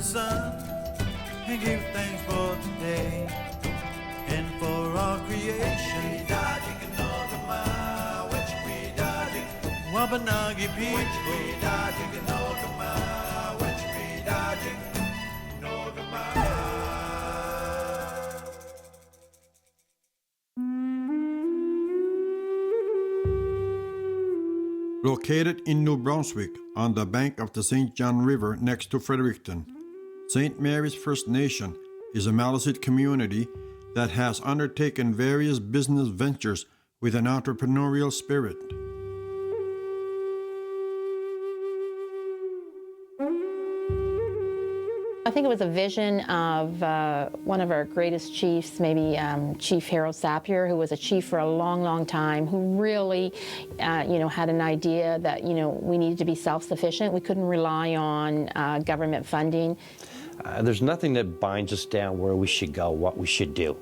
sun, and give thanks for today and for all creation. Wabanagi people. Located in New Brunswick on the bank of the St. John River next to Fredericton, St. Mary's First Nation is a Maliseet community that has undertaken various business ventures with an entrepreneurial spirit. I think it was a vision of one of our greatest chiefs, maybe Chief Harold Sapir, who was a chief for a long, long time, who really, had an idea that, we needed to be self-sufficient. We couldn't rely on government funding. There's nothing that binds us down where we should go, what we should do.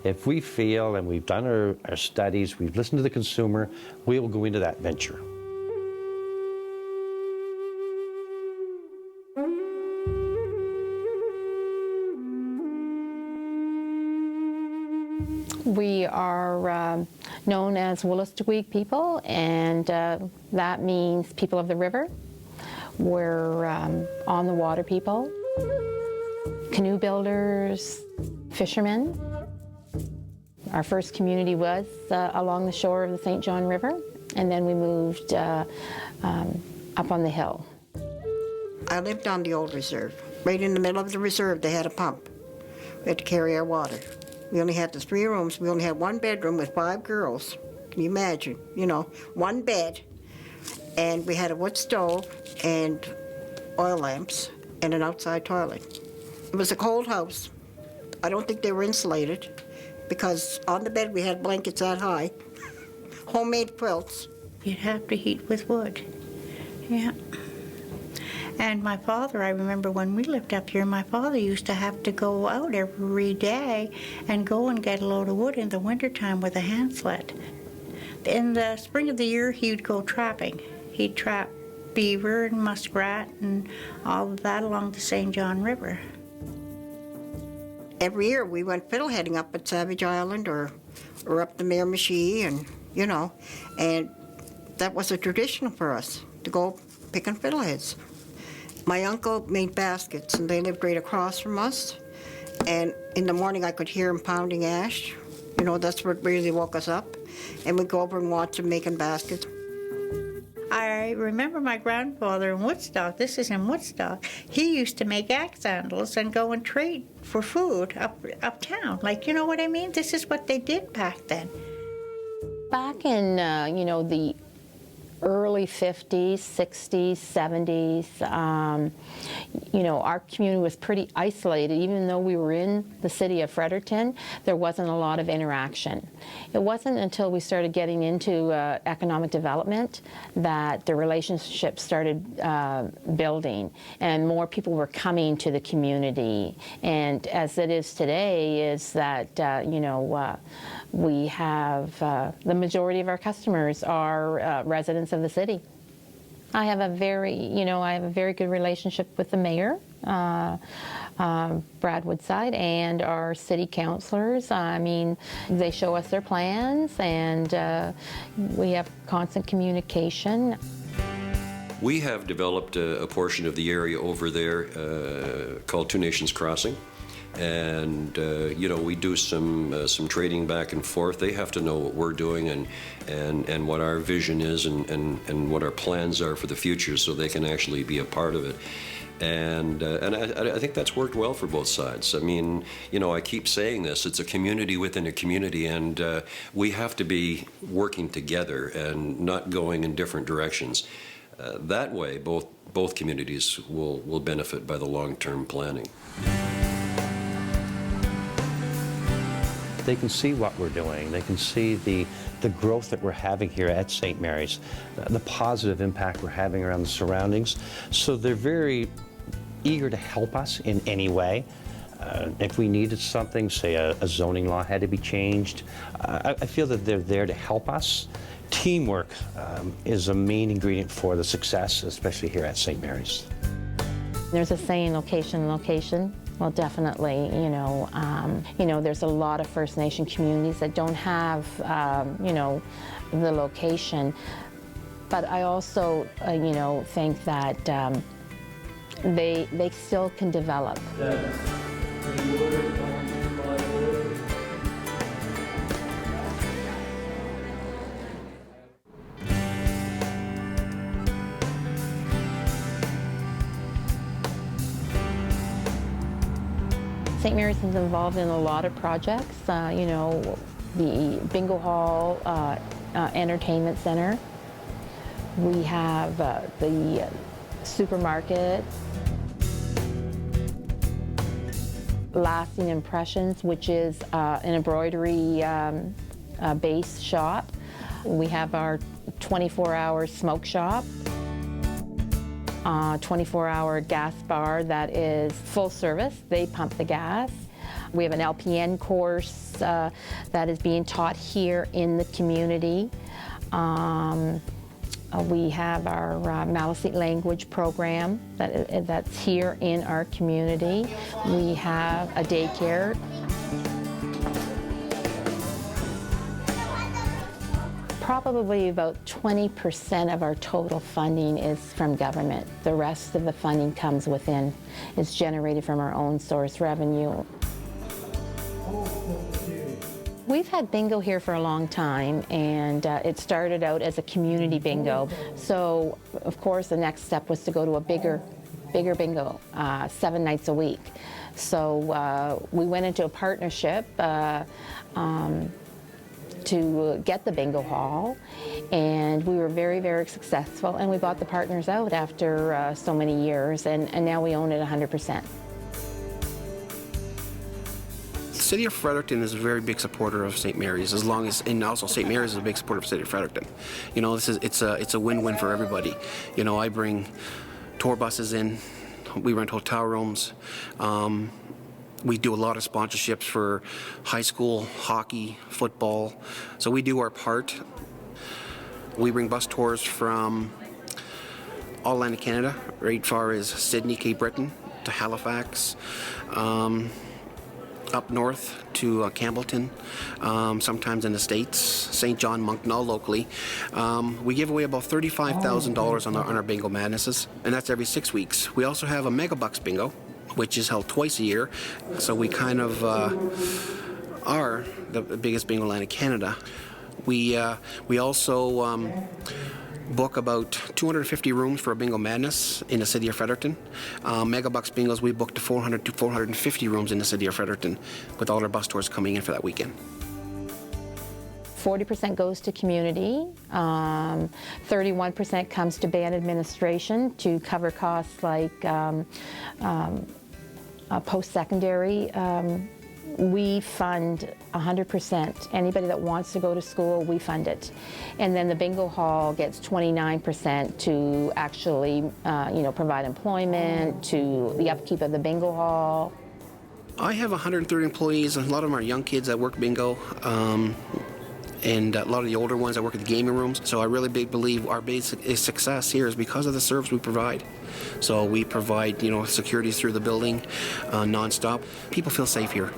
If we feel, and we've done our studies, we've listened to the consumer, we will go into that venture. We are known as Wolastoqiyik people, and that means people of the river. We're on the water people, canoe builders, fishermen. Our first community was along the shore of the St. John River, and then we moved up on the hill. I lived on the old reserve. Right in the middle of the reserve, they had a pump. We had to carry our water. We only had the 3 rooms. We only had 1 bedroom with 5 girls. Can you imagine? 1 bed. And we had a wood stove and oil lamps and an outside toilet. It was a cold house. I don't think they were insulated because on the bed we had blankets that high, homemade quilts. You'd have to heat with wood. Yeah. And my father, I remember when we lived up here, my father used to have to go out every day and go and get a load of wood in the wintertime with a hand sled. In the spring of the year, he would go trapping. He'd trap beaver and muskrat and all of that along the St. John River. Every year we went fiddleheading up at Savage Island or up the Miramichi and that was a tradition for us, to go picking fiddleheads. My uncle made baskets, and they lived right across from us. And in the morning, I could hear him pounding ash. That's what really woke us up. And we'd go over and watch him making baskets. I remember my grandfather in Woodstock, this is in Woodstock, he used to make axe handles and go and trade for food uptown. Like, you know what I mean? This is what they did back then. Back in, the early 50s, 60s, 70s, our community was pretty isolated. Even though we were in the city of Fredericton, there wasn't a lot of interaction. It wasn't until we started getting into economic development that the relationships started building and more people were coming to the community. And as it is today, is that, we have the majority of our customers are residents of the city. I have a very good relationship with the mayor, Brad Woodside, and our city councilors. I mean, they show us their plans, and we have constant communication. We have developed a portion of the area over there called Two Nations Crossing. And we do some trading back and forth. They have to know what we're doing and what our vision is and what our plans are for the future, so they can actually be a part of it. And I think that's worked well for both sides. I mean, I keep saying this, it's a community within a community, and we have to be working together and not going in different directions. That way, both communities will benefit by the long-term planning. They can see what we're doing. They can see the growth that we're having here at St. Mary's, the positive impact we're having around the surroundings. So they're very eager to help us in any way. If we needed something, say a zoning law had to be changed, I feel that they're there to help us. Teamwork is a main ingredient for the success, especially here at St. Mary's. There's a saying, location, location. Well, definitely, there's a lot of First Nation communities that don't have, the location. But I also, think that they still can develop. St. Mary's is involved in a lot of projects, the bingo hall, entertainment center. We have the supermarket, Lasting Impressions, which is an embroidery base shop. We have our 24-hour smoke shop. 24-hour gas bar that is full service. They pump the gas. We have an LPN course that is being taught here in the community. We have our Maliseet language program that's here in our community. We have a daycare. Probably about 20% of our total funding is from government. The rest of the funding comes within. It's generated from our own source revenue. We've had bingo here for a long time, and it started out as a community bingo. So, of course, the next step was to go to a bigger bingo, 7 nights a week. So we went into a partnership to get the bingo hall, and we were very, very successful, and we bought the partners out after so many years, and now we own it 100%. The City of Fredericton is a very big supporter of St. Mary's, and also St. Mary's is a big supporter of the City of Fredericton. It's a win-win for everybody. I bring tour buses in, we rent hotel rooms. We do a lot of sponsorships for high school, hockey, football. So we do our part. We bring bus tours from all land of Canada, right far as Sydney, Cape Breton, to Halifax, up north to Campbellton, sometimes in the States, St. John, Moncton, locally. We give away about $35,000 on our bingo madnesses, and that's every 6 weeks. We also have a Mega Bucks bingo, which is held twice a year. So we kind of are the biggest bingo land in Canada. We also book about 250 rooms for a bingo madness in the City of Fredericton. Mega Bucks bingos, we booked 400 to 450 rooms in the City of Fredericton, with all our bus tours coming in for that weekend. 40% goes to community, 31% comes to band administration to cover costs like post-secondary. We fund 100%. Anybody that wants to go to school, we fund it. And then the bingo hall gets 29% to actually provide employment, to the upkeep of the bingo hall. I have 130 employees, and a lot of them are young kids that work bingo. And a lot of the older ones that work at the gaming rooms. So I really believe our basic success here is because of the service we provide. So we provide, security through the building, nonstop. People feel safe here.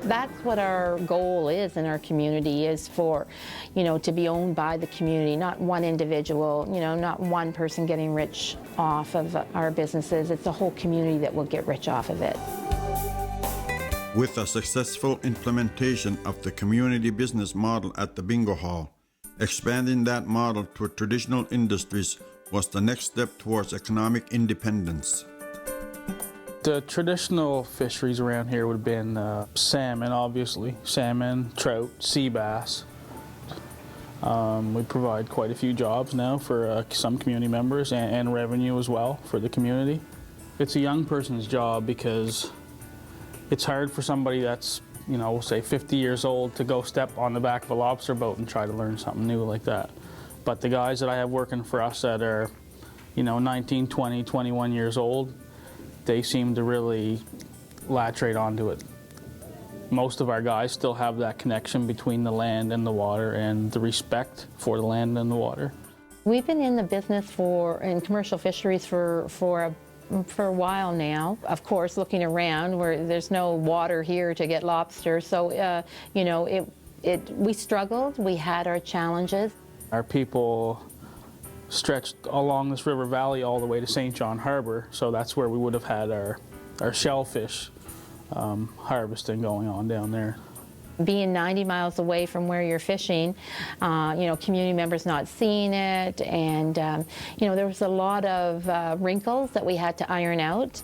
That's what our goal is in our community, is for, to be owned by the community, not one individual, not one person getting rich off of our businesses. It's the whole community that will get rich off of it. With a successful implementation of the community business model at the bingo hall, expanding that model to traditional industries was the next step towards economic independence. The traditional fisheries around here would have been salmon, obviously. Salmon, trout, sea bass. We provide quite a few jobs now for some community members and revenue as well for the community. It's a young person's job because it's hard for somebody that's, we'll say 50 years old to go step on the back of a lobster boat and try to learn something new like that. But the guys that I have working for us that are, 19, 20, 21 years old, they seem to really latch right onto it. Most of our guys still have that connection between the land and the water and the respect for the land and the water. We've been in the business in commercial fisheries for for a while now. Of course, looking around, where there's no water here to get lobster, so you know, we struggled. We had our challenges. Our people stretched along this river valley all the way to St. John Harbor, so that's where we would have had our shellfish harvesting going on down there. Being 90 miles away from where you're fishing, you know, community members not seeing it, and you know, there was a lot of wrinkles that we had to iron out.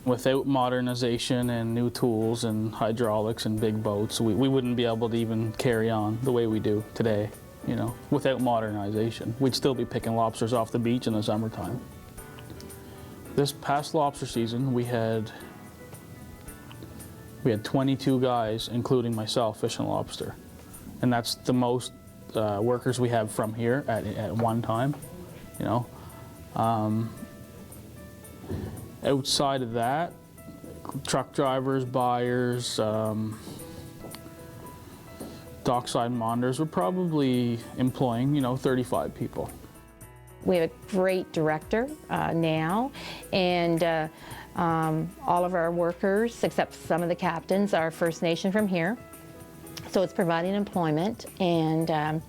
Without modernization and new tools and hydraulics and big boats, we wouldn't be able to even carry on the way we do today. You know, without modernization, we'd still be picking lobsters off the beach in the summertime. This past lobster season, we had 22 guys, including myself, fishing lobster. And that's the most workers we have from here at one time, you know. Outside of that, truck drivers, buyers, dockside monitors, we're probably employing, you know, 35 people. We have a great director now, and all of our workers, except some of the captains, are First Nation from here. So it's providing employment, and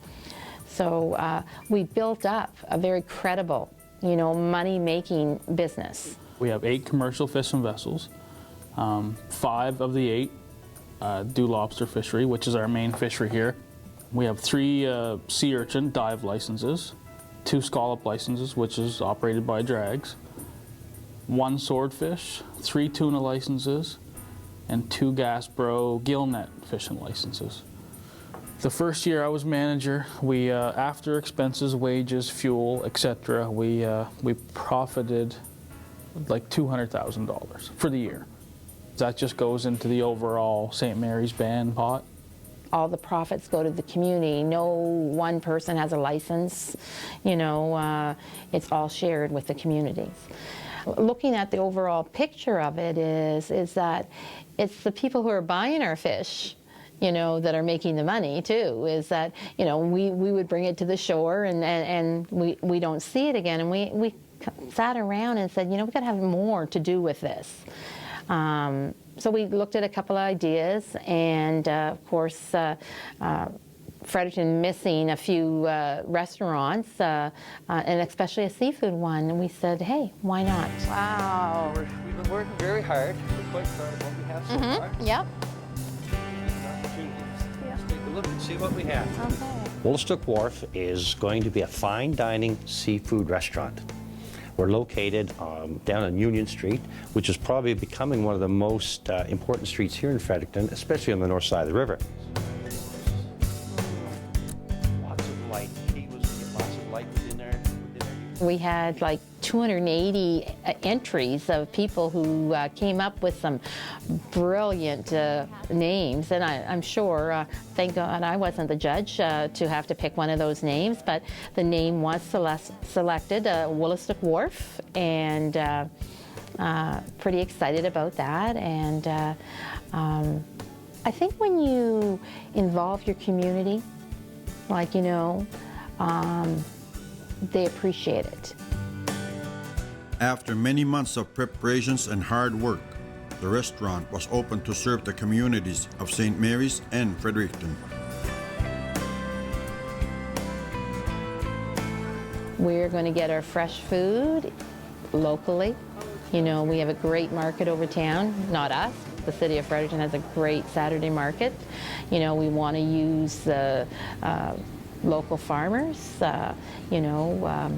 so we built up a very credible, you know, money-making business. We have 8 commercial fishing vessels. 5 of the 8 do lobster fishery, which is our main fishery here. We have 3 sea urchin dive licenses, 2 scallop licenses, which is operated by drags, 1 swordfish, 3 tuna licenses, and 2 Gas Bro gill net fishing licenses. The first year I was manager, we after expenses, wages, fuel, etc., we profited like $200,000 for the year. That just goes into the overall St. Mary's band pot. All the profits go to the community. No one person has a license. You know, it's all shared with the communities. Looking at the overall picture of it is that it's the people who are buying our fish, you know, that are making the money too. Is that, you know, we would bring it to the shore and we don't see it again, and we sat around and said, you know, we've got to have more to do with this. So we looked at a couple of ideas, and of course, Fredericton missing a few restaurants, and especially a seafood one, and we said, hey, why not? Wow, we've been working very hard. We're quite proud of what we have so far. Yep. Let's take a look and see what we have. Okay. Woolastook Wharf is going to be a fine dining seafood restaurant. We're located down on Union Street, which is probably becoming one of the most important streets here in Fredericton, especially on the north side of the river. Lots of light. Lots of light within there. We had like 280 entries of people who came up with some brilliant names, and I'm sure, thank God I wasn't the judge to have to pick one of those names, but the name was selected, Woolastook Wharf, and pretty excited about that. And I think when you involve your community, like, you know, they appreciate it. After many months of preparations and hard work, the restaurant was open to serve the communities of St. Mary's and Fredericton. We're going to get our fresh food locally. You know, we have a great market over town, not us. The city of Fredericton has a great Saturday market. You know, we want to use local farmers. You know,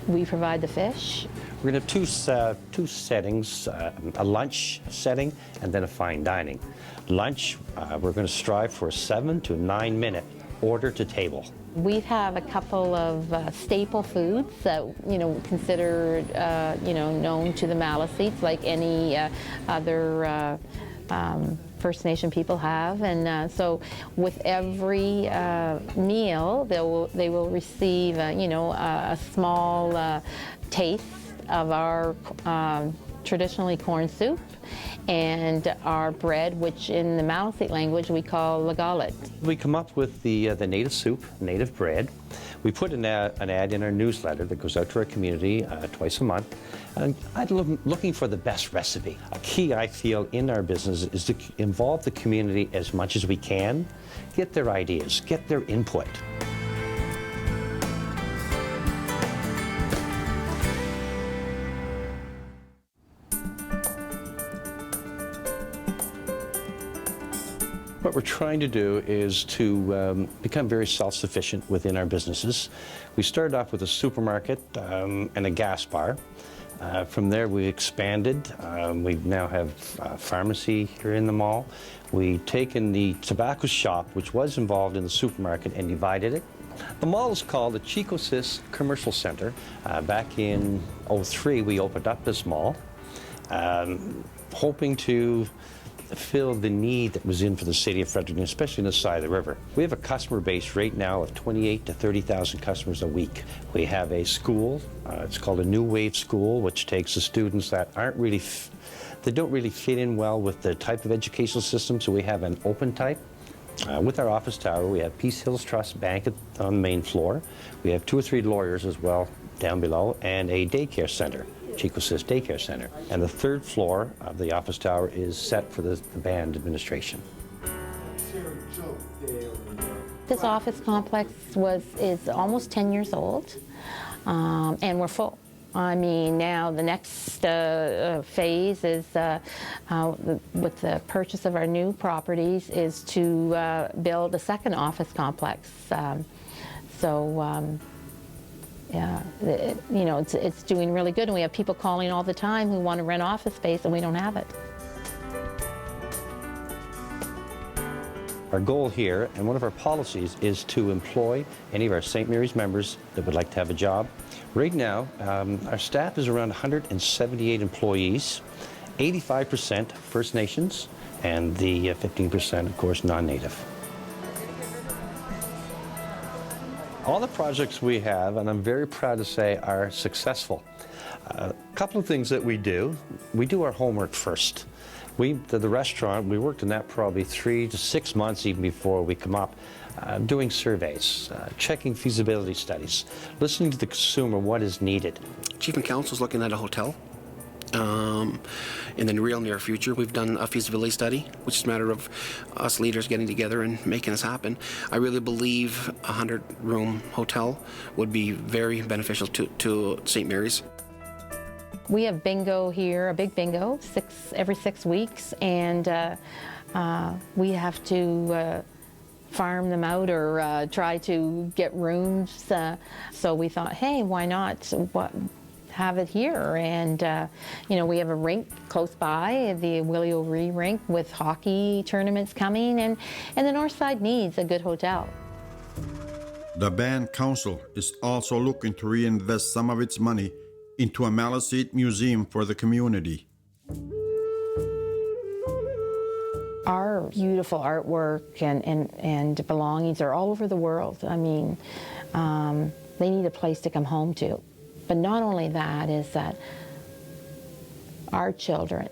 we provide the fish. We're going to have two settings, a lunch setting and then a fine dining. Lunch, we're going to strive for a 7 to 9 minute order to table. We have a couple of staple foods that, you know, considered, you know, known to the Maliseets, like any other First Nation people have. And so with every meal, they will receive, you know, a small taste of our traditionally corn soup, and our bread, which in the Maliseet language we call lagalit. We come up with the native soup, native bread. We put an ad in our newsletter that goes out to our community twice a month. And I'm looking for the best recipe. A key, I feel, in our business is to involve the community as much as we can, get their ideas, get their input. What we're trying to do is to become very self-sufficient within our businesses. We started off with a supermarket and a gas bar. From there we expanded. We now have a pharmacy here in the mall. We've taken the tobacco shop, which was involved in the supermarket, and divided it. The mall is called the SITANSIK Commercial Center. Back in '03 we opened up this mall, hoping to fill the need that was in for the city of Fredericton, especially on this side of the river. We have a customer base right now of 28,000 to 30,000 customers a week. We have a school, it's called a New Wave School, which takes the students that aren't really, they don't really fit in well with the type of educational system, so we have an open type. With our office tower, we have Peace Hills Trust Bank on the main floor. We have 2 or 3 lawyers as well down below, and a daycare center. SITANSIK Daycare Center. And the 3rd floor of the office tower is set for the band administration. This office complex is almost 10 years old, and we're full. I mean, now the next phase is, with the purchase of our new properties, is to build a 2nd office complex. Yeah, you know, it's doing really good, and we have people calling all the time who want to rent office space, and we don't have it. Our goal here, and one of our policies, is to employ any of our St. Mary's members that would like to have a job. Right now, our staff is around 178 employees, 85% First Nations, and the 15%, of course, non-Native. All the projects we have, and I'm very proud to say, are successful. A couple of things that we do our homework first. The restaurant, we worked on that probably 3 to 6 months even before we come up, doing surveys, checking feasibility studies, listening to the consumer, what is needed. Chief and Council's looking at a hotel. In the real near future, we've done a feasibility study, which is a matter of us leaders getting together and making this happen. I really believe a 100-room hotel would be very beneficial to St. Mary's. We have bingo here, a big bingo, every 6 weeks, and we have to farm them out or try to get rooms. So we thought, hey, why not have it here? And you know, we have a rink close by, the Willie O'Ree rink, with hockey tournaments coming, and the North Side needs a good hotel. The Band Council is also looking to reinvest some of its money into a Maliseet museum for the community. Our beautiful artwork and belongings are all over the world. I mean, they need a place to come home to. But not only that, is that our children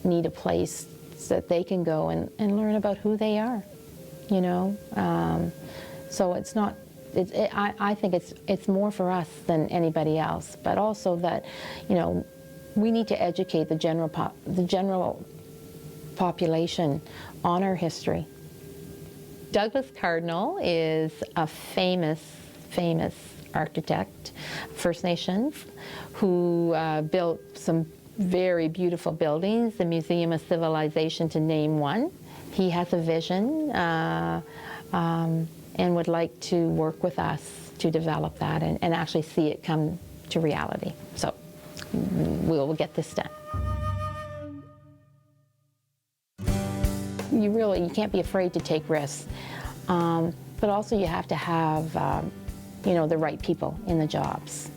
need a place that they can go and learn about who they are, you know? So it's not, I think it's more for us than anybody else, but also that, you know, we need to educate the general population on our history. Douglas Cardinal is a famous architect, First Nations, who built some very beautiful buildings, the Museum of Civilization to name one. He has a vision and would like to work with us to develop that and actually see it come to reality. So we'll get this done. You can't be afraid to take risks, but also you have to have you know, the right people in the jobs.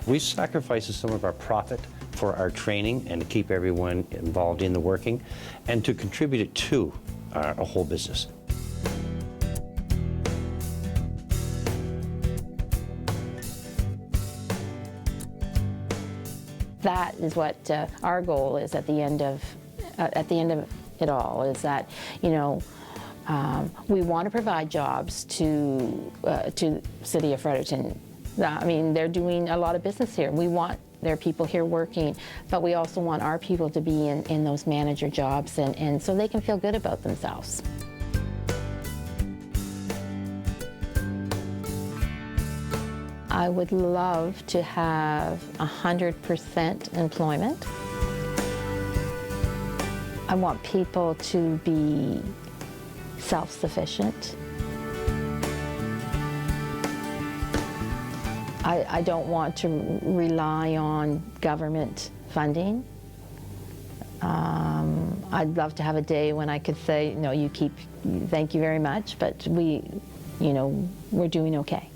We sacrifice some of our profit for our training and to keep everyone involved in the working and to contribute it to our whole business. that is what our goal is at the end of it all, is that, you know, we want to provide jobs to City of Fredericton. I mean, they're doing a lot of business here. We want their people here working, but we also want our people to be in those manager jobs, and so they can feel good about themselves. I would love to have 100% employment. I want people to be self-sufficient. I don't want to rely on government funding. I'd love to have a day when I could say, no, thank you very much, but we're doing okay.